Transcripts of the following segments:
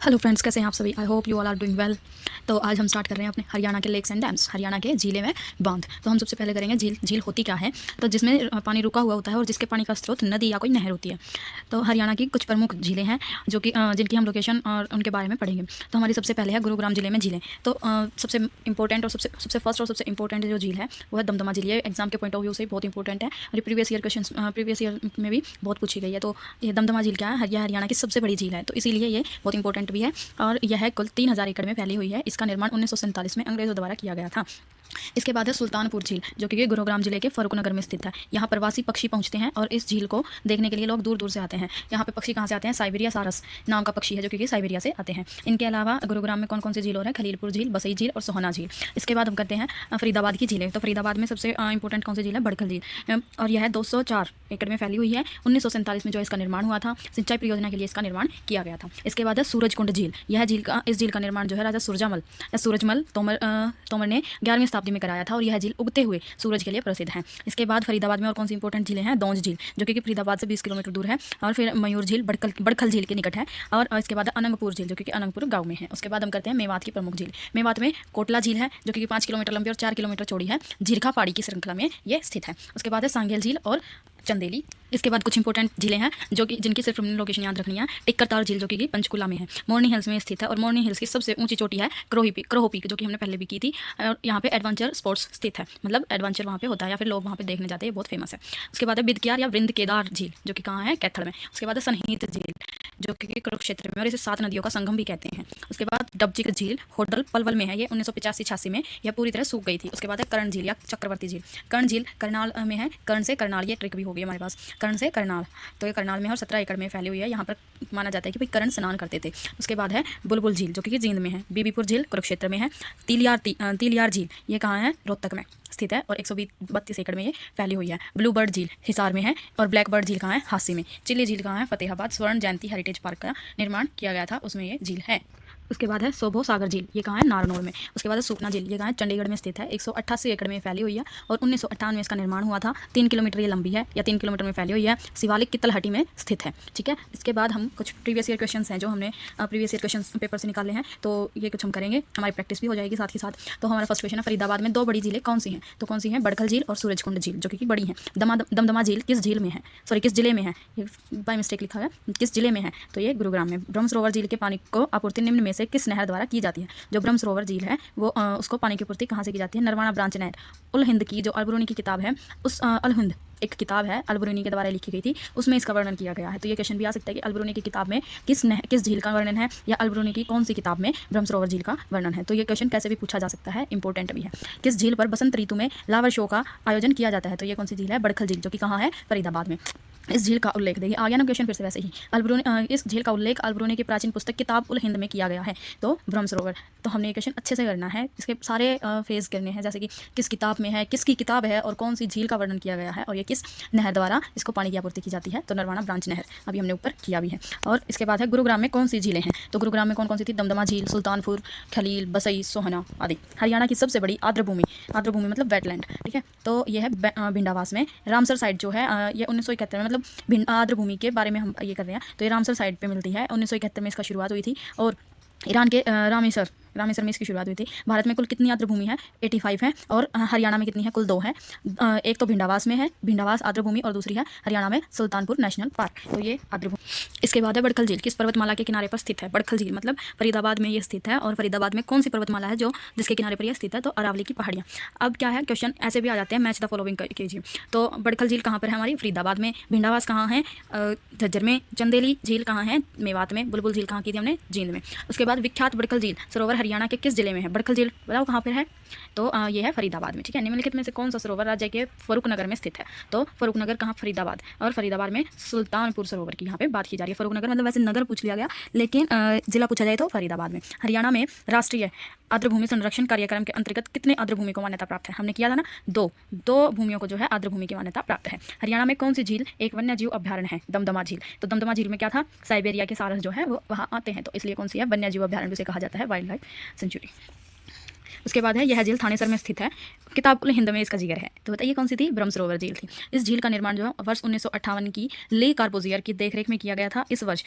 Hello friends, कैसे हैं आप सभी। I hope you all are doing well. तो आज हम स्टार्ट कर रहे हैं अपने हरियाणा के लेक्स एंड डैम्स, हरियाणा के झीलें में बांध। तो हम सबसे पहले करेंगे झील होती क्या है। तो जिसमें पानी रुका हुआ होता है और जिसके पानी का स्रोत नदी या कोई नहर होती है। तो हरियाणा की कुछ प्रमुख झीलें हैं जो कि जिनकी हम लोकेशन और उनके बारे में पढ़ेंगे। तो हमारी सबसे पहले है गुरुग्राम जिले में झीलें। तो सबसे इंपॉर्टेंट और सबसे फर्स्ट और सबसे इंपॉर्टेंट जो झील है वो है दमदमा झील। ये एग्जाम के पॉइंट ऑफ व्यू से बहुत इंपॉर्टेंट है और प्रीवियस ईयर में भी बहुत पूछी गई है। तो ये दमदमा झील क्या है, हरियाणा की सबसे बड़ी झील है, तो इसीलिए ये बहुत इंपॉर्टेंट भी है। और यह कुल 3000 एकड़ में फैली हुई है। इसका निर्माण 1947 में अंग्रेजों द्वारा किया गया था। इसके बाद है सुल्तानपुर झील, जो कि गुरुग्राम जिले के फर्रुखनगर में स्थित है। यहाँ प्रवासी पक्षी पहुँचते हैं और इस झील को देखने के लिए लोग दूर दूर से आते हैं। यहाँ पे पक्षी कहाँ से आते हैं, साइबेरिया सारस नाम का पक्षी है जो कि साइबेरिया से आते हैं। इनके अलावा गुरुग्राम में कौन कौन सी झील और है, खलीलपुर झील, बसई झील और सोहना झील। इसके बाद हम करते हैं फरीदाबाद की झीलें। तो फरीदाबाद में सबसे इंपॉर्टेंट कौन सी झील है, बड़खल झील, और यह 204 एकड़ में फैली हुई है। 1947 में जो इसका निर्माण हुआ था, सिंचाई परियोजना के लिए इसका निर्माण किया गया था। इसके बाद है सूरजकुंड झील। इस झील का निर्माण जो है राजा सूरजमल तोमर ने 11वीं शताब्दी में कराया था और यह झील उगते हुए सूरज के लिए प्रसिद्ध है। इसके बाद फरीदाबाद में और कौन सी इंपॉर्टेंट झीलें हैं, दौंज झील जो कि फरीदाबाद से 20 किलोमीटर दूर है, और फिर मयूर झील बड़खल झील के निकट है, और इसके बाद अनंगपुर झील जो कि अनंगपुर गाँव में है। उसके बाद हम करते हैं मेवात की प्रमुख झील। मेवात में कोटला झील है जो कि 5 किलोमीटर लंबी और 4 किलोमीटर चौड़ी है। झीरखा पहाड़ी की श्रृंखला में ये स्थित है। उसके बाद है सांगेल झील और चंदेली। इसके बाद कुछ इंपॉर्टेंट झीलें हैं जो कि जिनकी सिर्फ हमने लोकेशन याद रखनी है। टिक्करतार झील जो कि पंचकुला में है, मोरनी हिल्स में स्थित है, और मोरनी हिल्स की सबसे ऊंची चोटी है क्रोहो पीक जो कि हमने पहले भी की थी। और यहाँ पे एडवेंचर स्पोर्ट्स स्थित है, मतलब एडवेंचर वहाँ पे होता है या फिर लोग वहाँ पे देखने जाते हैं, बहुत फेमस है। उसके बाद है बिदकियार या वृंद केदार झील जो कि कहाँ है, कैथल में। उसके बाद है सनहीत झील जो कि कुरुक्षेत्र में, और इसे 7 नदियों का संगम भी कहते हैं। उसके बाद डबजिक झील होडल पलवल में है, ये 1985-86 में यह पूरी तरह सूख गई थी। उसके बाद है कर्ण झील या चक्रवर्ती झील। कर्ण झील करनाल में है, कर्ण से करनाल, ये ट्रिक भी होगी हमारे पास, कर्ण से करनाल। तो ये करनाल में है और 17 एकड़ में फैली हुई है। यहाँ पर माना जाता है कि भाई कर्ण स्नान करते थे। उसके बाद है बुलबुल झील जो कि जींद में है। बीबीपुर झील कुरुक्षेत्र में है। तिलियार झील ये कहाँ है, रोहतक में स्थित है और 132 एकड़ में ये फैली हुई है। ब्लू बर्ड झील हिसार में है, और ब्लैक बर्ड झील कहाँ है, हांसी में। चिल्ली झील कहाँ है, फतेहाबाद। स्वर्ण जयंती हेरिटेज पार्क का निर्माण किया गया था, उसमें ये झील है। उसके बाद है सोभो सागर झील, ये कहाँ है, नारनौल में। उसके बाद है सूखना झील, ये कहाँ है, चंडीगढ़ में स्थित है। 188 एकड़ में फैली हुई है और 1998 में इसका निर्माण हुआ था। 3 किलोमीटर ये लंबी है या 3 किलोमीटर में फैली हुई है। शिवालिक की तलहटी में स्थित है, ठीक है। इसके बाद हम कुछ प्रीवियस ईयर क्वेश्चन हैं जो हमने प्रीवियस ईयर क्वेश्चन पेपर से निकाले हैं, तो ये कुछ हम करेंगे, हमारी प्रैक्टिस भी हो जाएगी साथ ही साथ। तो हमारा फर्स्ट क्वेश्चन है, फरीदाबाद में 2 बड़ी झीलें कौन सी हैं। तो कौन सी हैं, बड़खल झील और सूरजकुंड झील जो कि बड़ी हैं। दमदमा झील किस झील में है, सॉरी किस जिले में है, ये बाय मिस्टेक लिखा है, किस जिले में है, तो ये गुरुग्राम में। ब्रह्म सरोवर झील के पानी को आपूर्ति निम्न में से किस नहर द्वारा की जाती है। जो ब्रह्म सरोवर झील है वो उसको पानी की आपूर्ति कहाँ से की जाती है, नरवाना ब्रांच नहर। उल हिंद की जो अलबरूनी की किताब है, उस अल हिंद एक किताब है अलबरूनी के द्वारा लिखी गई थी, उसमें इसका वर्णन किया गया है। तो ये क्वेश्चन भी आ सकता है कि अलबरूनी की किताब में किस झील का वर्णन है, या अलबरूनी की कौन सी किताब में ब्रह्म सरोवर झील का वर्णन है। तो ये क्वेश्चन कैसे भी पूछा जा सकता है, इंपॉर्टेंट भी है। किस झील पर बसंत ऋतु में लावर शो का आयोजन किया जाता है। तो ये कौन सी झील है, बड़खल झील जो कि कहाँ है, फरीदाबाद में। इस झील का उल्लेख, देखिए आ गया ना क्वेश्चन फिर से वैसे ही। इस झील का उल्लेख अलबरूनी की प्राचीन पुस्तक किताब उल हिंद में किया गया है। तो ब्रह्म सरोवर, तो हमने ये क्वेश्चन अच्छे से करना है, इसके सारे फेज करने हैं, जैसे कि किस किताब में है, किसकी किताब है, और कौन सी झील का वर्णन किया गया है, और ये किस नहर द्वारा इसको पानी की आपूर्ति की जाती है। तो नरवाना ब्रांच नहर अभी हमने ऊपर किया भी है। और इसके बाद है गुरुग्राम में कौन सी झीलें हैं। तो गुरुग्राम में कौन कौन सी थी, दमदमा झील, सुल्तानपुर, खलील, बसई, सोहना आदि। हरियाणा की सबसे बड़ी आर्द्रभूमि मतलब वेटलैंड, ठीक है। तो ये है भिंडावास में। रामसर साइट जो है ये 1971 में, मतलब आर्द्रभूमि के बारे में हम ये कर रहे हैं, तो ये रामसर साइट पे मिलती है। 1971 में इसका शुरुआत हुई थी, और ईरान के रामेसर में इसकी शुरुआत हुई थी। भारत में कुल कितनी आर्द्रभूमि है, 85 है, और हरियाणा में कितनी है, कुल 2 है। एक तो भिंडावास में है, भिंडावास आर्द्रभूमि, और दूसरी है हरियाणा में सुल्तानपुर नेशनल पार्क। तो ये आर्द्रभूमि। इसके बाद है बड़खल झील, किस पर्वतमाला के किनारे पर स्थित है। बड़खल झील मतलब फरीदाबाद में ये स्थित है, और फरीदाबाद में कौन सी पर्वतमाला है जो जिसके किनारे पर यह स्थित है, तो अरावली की पहाड़ियाँ। अब क्या है, क्वेश्चन ऐसे भी आ जाते हैं, मैच द फॉलोइंग कीजिए। तो बड़खल झील कहाँ पर है, हमारी फरीदाबाद में। भिंडावास कहाँ है, झज्जर में। चंदेली झील कहाँ है, मेवात में। बुलबुल झील कहाँ की थी हमने, जींद में। उसके बाद विख्यात बड़खल झील सरोवर हरियाणा के किस जिले में है। बड़खल झील बताओ कहाँ पर है, तो ये है फरीदाबाद में, ठीक है। निम्नलिखित में से कौन सा सरोवर राज्य के फर्रुखनगर में स्थित है। तो फर्रुखनगर कहाँ, फरीदाबाद, और फरीदाबाद में सुल्तानपुर सरोवर की यहाँ पे बात की जा रही है। फर्रुखनगर मतलब वैसे नगर पूछ लिया गया, लेकिन जिला पूछा जाए तो फरीदाबाद में। हरियाणा में राष्ट्रीय आर्द्रभूमि संरक्षण कार्यक्रम के अंतर्गत कितने आर्द्रभूमि को मान्यता प्राप्त है, हमने किया था ना, दो भूमियों को जो है आर्द्रभूमि की मान्यता प्राप्त है। हरियाणा में कौन सी झील एक वन्य जीव अभ्यारण्य है, दमदमा झील। तो दमदमा झील में क्या था, साइबेरिया के सारस जो है वो वहाँ आते हैं, तो इसलिए कौन सी है, वन्य जीव अभ्यारण्य जिसे कहा जाता है, वाइल्ड लाइफ सेंचुरी। उसके बाद है यह झील थानेसर में स्थित है, किताब उल हिंद में इसका जिक्र है। तो बताइए कौन सी थी, ब्रह्म सरोवर झील थी। इस झील का निर्माण जो है वर्ष 1958 की ले कार्बोजियर की देखरेख में किया गया था। इस वर्ष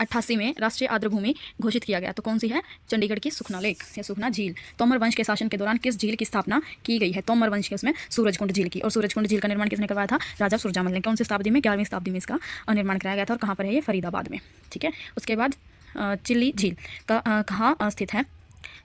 88 में राष्ट्रीय आर्द्रभूमि घोषित किया गया। तो कौन सी है? चंडीगढ़ की सुखना लेक या सुखना झील। तोमर वंश के शासन के दौरान किस झील की स्थापना की गई है? तोमर वंश के उसमें सूरजकुंड झील की। और सूरजकुंड झील का निर्माण किसने करवाया था? राजा सूरजमल ने। कौन सी शताब्दी में? 11वीं शताब्दी में इसका निर्माण कराया गया था। और कहाँ पर है ये? फरीदाबाद में। ठीक है। उसके बाद चिल्ली झील का कहाँ स्थित है?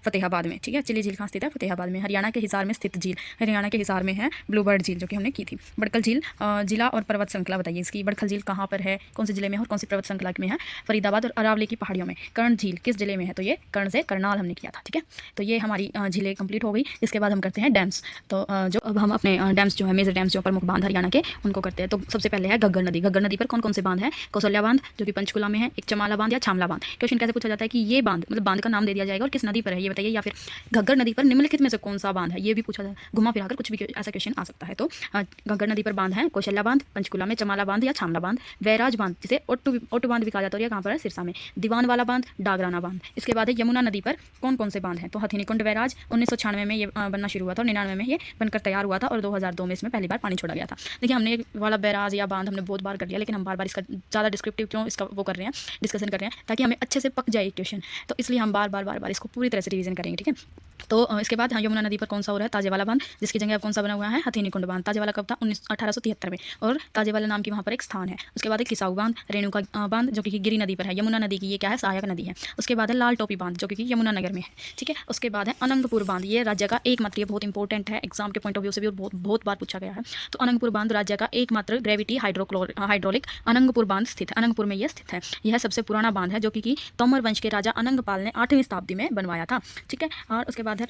फतेहाबाद में। ठीक है। चिल्ली झील कहाँ स्थित है? फतेहाबाद में। हरियाणा के हिसार में स्थित झील, हरियाणा के हिसार में है ब्लूबर्ड झील, जो कि हमने की थी। बड़खल झील जिला और पर्वत श्रृंखला बताइए इसकी। बड़खल झील कहाँ पर है? कौन से जिले में है और कौन सी पर्वत श्रृंखला में है? फरीदाबाद और अरावली की पहाड़ियों में। कर्ण झील किस जिले में है? तो ये कर्ण से करनाल हमने किया था। ठीक है। तो ये हमारी झीलें कंप्लीट हो गई। इसके बाद हम करते हैं डैम्स। तो जो अब हम अपने डैम्स जो है, मेजर डैम्स जो प्रमुख बांध हरियाणा के, उनको करते हैं। तो सबसे पहले है घग्गर नदी। घग्गर नदी पर कौन कौन से बांध है? कौशल्या बांध जो कि पंचकुला में है, एक चमाला बांध या छामला बांध। क्वेश्चन कैसे पूछा जाता है कि ये बांध, मतलब बांध का नाम दे दिया जाएगा और किस नदी पर है ये बताइए, या फिर घग्गर नदी पर निम्नलिखित में से कौन सा बांध है, ये भी पूछा जाए। घुमा फिराकर कुछ भी ऐसा क्वेश्चन आ सकता है। तो घग्गर नदी पर बांध है कौशल्या बांध, पंचकुला में चमाला बांध या छामला बांध, वैराज बांध जिसे ओटू बांध भी कहा जाता है, कहाँ पर है? सिरसा में। दीवान वाला बांध, डागराना बांध। इसके बाद है यमुना नदी पर कौन कौन से बांध हैं? तो हथिनीकुंड वैराज 1996 में ये बनना शुरू हुआ था और 99 में ये बनकर तैयार हुआ था और 2002 में इसमें पहली बार पानी छोड़ा गया था। देखिए हमने वाला बैराज या बांध हमने बहुत बार कर लिया, लेकिन हम बार बार इसका ज़्यादा डिस्क्रिप्टिव क्यों इसका वो कर रहे हैं, डिस्कशन कर रहे हैं, ताकि हमें अच्छे से पक जाए क्वेश्चन। तो इसलिए हम बार बार इसको पूरी तरह से रिवीजन करेंगे। ठीक है। तो इसके बाद यमुना नदी पर कौन सा हो रहा है? ताजेवाला बांध, जिसकी जगह अब कौन सा बना हुआ है? हथीनीकुंड बांध। ताजेवाला कब था? 1873 में, और ताजेवाला नाम की वहाँ पर एक स्थान है। उसके बाद है किसाऊ बांध, रेणुका बांध जो कि गिरी नदी पर है, यमुना नदी की ये क्या है? सहायक नदी है। उसके बाद है लाल टोपी बांध जो कि यमुनानगर में है। ठीक है। उसके बाद है अनंगपुर बांध, ये राज्य का एकमात्र, ये बहुत इंपॉर्टेंट है, एग्जाम के पॉइंट ऑफ व्यू से भी बहुत बार पूछा गया है। तो अनंगपुर बांध राज्य का एकमात्र ग्रेविटी हाइड्रोलिक अनंगपुर बांध स्थित है, अनंगपुर में यह स्थित है। यह सबसे पुराना बांध है जो कि तोमर वंश के राजा अनंगपाल ने 8वीं शताब्दी में बनवाया था। ठीक है। और उसके बाद है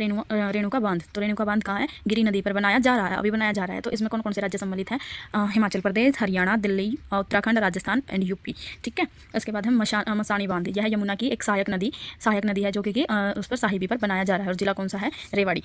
रेणुका बांध। तो रेणुका बांध कहाँ है? गिरी नदी पर बनाया जा रहा है, अभी बनाया जा रहा है। तो इसमें कौन कौन से राज्य सम्मिलित हैं? Himachal Pradesh, Haryana, Delhi, Uttarakhand, Rajasthan and UP. ठीक है। उसके बाद है मसानी बांध, यह यमुना की एक सहायक नदी है जो कि उस पर साहिबी पर बनाया जा रहा है। और जिला कौन सा है? रेवाड़ी।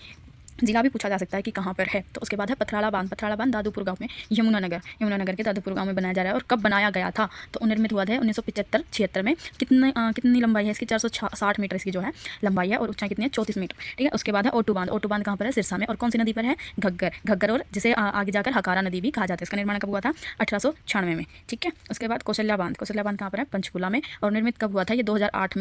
जिला भी पूछा जा सकता है कि कहाँ पर है। तो उसके बाद है पथराला बांध दादूपुर गांव में, यमुनानगर के दादूपुर गांव में बनाया जा रहा है। और कब बनाया गया था? तो निर्मित हुआ था 1975-76 में। कितनी लंबाई है इसकी? 460 मीटर इसकी जो है लंबाई है, और ऊंचाई कितनी है? 34 मीटर। ठीक है। उसके बाद है ओटू बांध कहाँ पर है? सिरसा में। और कौन सी नदी पर है? घग्गर, और जिसे आगे जाकर हकारा नदी भी कहा जाता है। इसका निर्माण कब हुआ था? 1896 में। ठीक है। उसके बाद कौशल्या बांध कहाँ पर है? पंचकुला में। और निर्मित कब हुआ था? ये 2008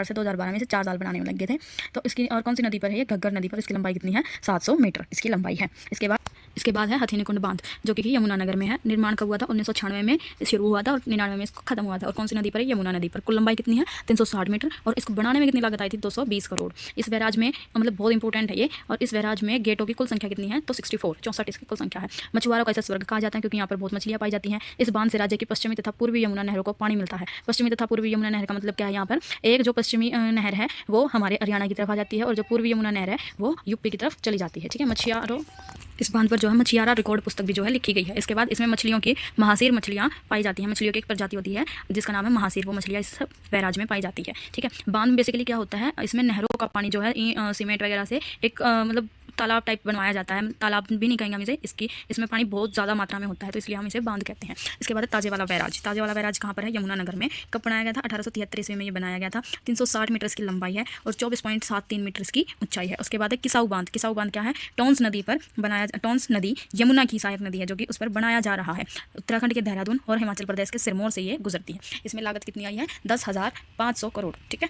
से 2012 में, से 4 साल बनाने में लगे थे। तो इसकी और कौन सी नदी पर है? ये घग्गर नदी पर। इसकी लंबाई कितनी है? 700 मीटर इसकी लंबाई है। इसके बाद है हथीनीकुंड बांध जो कि यमुनानगर में है। निर्माण कब हुआ था? 1996 में शुरू हुआ था और 99 में इसको खत्म हुआ था। और कौन सी नदी पर है? यमुना नदी पर। कुल लंबाई कितनी है? 360 मीटर। और इसको बनाने में कितनी लागत आई थी? 220 करोड़। इस बैराज में, मतलब बहुत इंपॉर्टेंट है ये, और इस बैराज में गेटों की कुल संख्या कितनी है? तो 64 इसकी कुल संख्या है। मछुआरों का ऐसा स्वर्ग कहा जाता है क्योंकि यहाँ पर बहुत मछलियाँ पाई जाती हैं। इस बांध से राज्य की पश्चिमी तथा पूर्वी यमुना नहरों को पानी मिलता है। पश्चिमी तथा पूर्वी यमुना नहर का मतलब क्या है? यहाँ पर एक जो पश्चिमी नहर है वो हमारे हरियाणा की तरफ आ जाती है, और जो पूर्वी यमुना नहर है वो यूपी की तरफ चली जाती है। ठीक है। मछुआरों, इस बांध पर जो है मछियारा रिकॉर्ड पुस्तक भी जो है लिखी गई है। इसके बाद इसमें मछलियों की महासीर मछलियाँ पाई जाती हैं। मछलियों की एक प्रजाति होती है जिसका नाम है महासीर, वो मछलियाँ इस बैराज में पाई जाती है। ठीक है। बांध बेसिकली क्या होता है? इसमें नहरों का पानी जो है सीमेंट वगैरह से एक मतलब तालाब टाइप बनवाया जाता है। तालाब भी नहीं कहेंगे हम इसे, इसमें पानी बहुत ज़्यादा मात्रा में होता है, तो इसलिए हम इसे बांध कहते हैं। इसके बाद ताजेवाला बैराज कहाँ पर है? यमुनानगर में। कब बनाया गया था? 1873 ईस्वी में ये बनाया गया था। 360 मीटर की लंबाई है और 24.73 मीटर की ऊंचाई है। उसके बाद है किसाऊ बांध क्या है? टोंस नदी यमुना की सहायक नदी है जो कि उस पर बनाया जा रहा है। उत्तराखंड के देहरादून और हिमाचल प्रदेश के सिरमौर से ये गुजरती है। इसमें लागत कितनी आई है? 10,500 करोड़। ठीक है।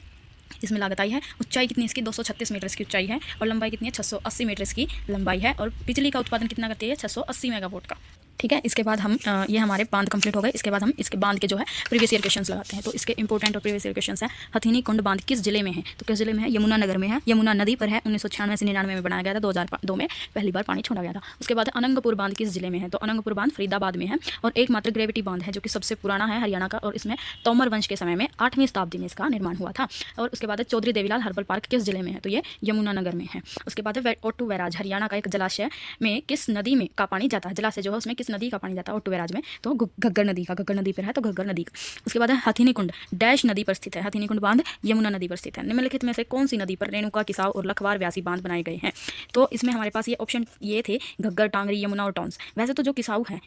इसमें लागत आई है। ऊंचाई कितनी इसकी? 236 मीटर की ऊंचाई है, और लंबाई कितनी है? 680 मीटर की लंबाई है, और बिजली का उत्पादन कितना करती है? 680 मेगावाट का। ठीक है। इसके बाद हम ये हमारे बांध कंप्लीट हो गए। इसके बाद हम इसके बांध के जो है प्रीवियस ईयर क्वेश्चंस लगाते हैं। तो इसके इंपॉर्टेंट और प्रीवियस ईयर क्वेश्चंस है। हथीनीकुंड बांध किस जिले में है? तो किस जिले में है? यमुनानगर में है। यमुना नदी पर है। 1996 से 99 में बनाया गया था। 2002 में पहली बार पानी छोड़ा गया था। उसके बाद अनंगपुर बांध किस जिले में है? तो अनंगपुर बांध फरीदाबाद में है, और एकमात्र ग्रेविटी बांध है जो कि सबसे पुराना है हरियाणा का, और इसमें तोमर वंश के समय में 8वीं शताब्दी में इसका निर्माण हुआ था। और उसके बाद चौधरी देवीलाल हर्बल पार्क किस जिले में है? तो ये यमुनानगर में है। उसके बाद है ओटू बैराज, हरियाणा का एक जलाशय में किस नदी में का पानी जाता है? जलाशय जो है उसमें किस नदी का पानी जाता है? बैराज में। तो घग्गर नदी पर है, तो घग्गर नदी का। उसके बाद है हथीनीकुंड डैश नदी पर स्थित है। हथीनीकुंड बांध यमुना नदी पर स्थित है। निम्नलिखित में से कौन सी नदी पर रेणुका, किसाऊ और लखवार व्यासी बांध बनाए गए हैं? तो इसमें हमारे पास ये ऑप्शन ये थे, घग्गर, टांगरी, यमुना और टोंस। वैसे तो जो किसाऊ है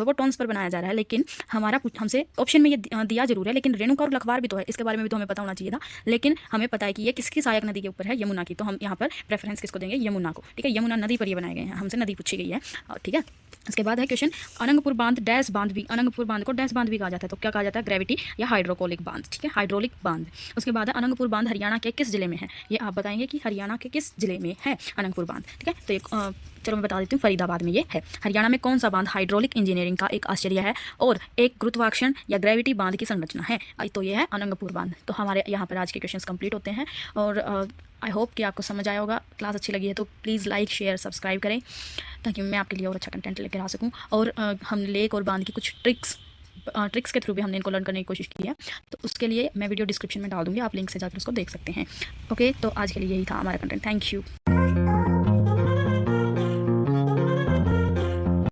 वो टोंस पर बनाया जा रहा है, लेकिन हमसे ऑप्शन में ये दिया जरूर है, लेकिन रेणुका और लखवार भी तो है, इसके बारे में भी तो हमें पता होना चाहिए था। लेकिन हमें पता है कि ये किसकी सहायक नदी के ऊपर है? यमुना की। तो हम यहाँ पर प्रेफरेंस किसको देंगे? यमुना को। ठीक है। यमुना नदी पर ये बनाए गए हैं, हमसे नदी पूछी गई है। ठीक है। उसके बाद बाद है क्वेश्चन, अनंगपुर बांध डैश बांध भी, अनंगपुर बांध को डैश बांध भी कहा जाता है, तो क्या कहा जाता है? ग्रेविटी या हाइड्रोकोलिक बांध। ठीक है, हाइड्रोलिक बांध। उसके बाद है अनंगपुर बांध हरियाणा के किस जिले में है? ये आप बताएंगे कि हरियाणा के किस जिले में है अनंगपुर बांध। ठीक है, तो एक चलो मैं बता देती हूँ, फरीदाबाद में ये है। हरियाणा में कौन सा बांध हाइड्रोलिक इंजीनियरिंग का एक आश्चर्य है और एक गुरुत्वाकर्षण या ग्रेविटी बांध की संरचना है? तो ये है अनंगपुर बांध। तो हमारे यहाँ पर आज के क्वेश्चंस कंप्लीट होते हैं और आई होप कि आपको समझ आया होगा। क्लास अच्छी लगी है तो प्लीज़ लाइक शेयर सब्सक्राइब करें ताकि मैं आपके लिए और अच्छा कंटेंट लेकर आ सकूँ। और हम लेक और बांध की कुछ ट्रिक्स के थ्रू भी हमने इनको लर्न करने की कोशिश की है, तो उसके लिए मैं वीडियो डिस्क्रिप्शन में डाल दूँगी, आप लिंक से जाकर उसको देख सकते हैं। ओके, तो आज के लिए यही था हमारा कंटेंट। Thank you.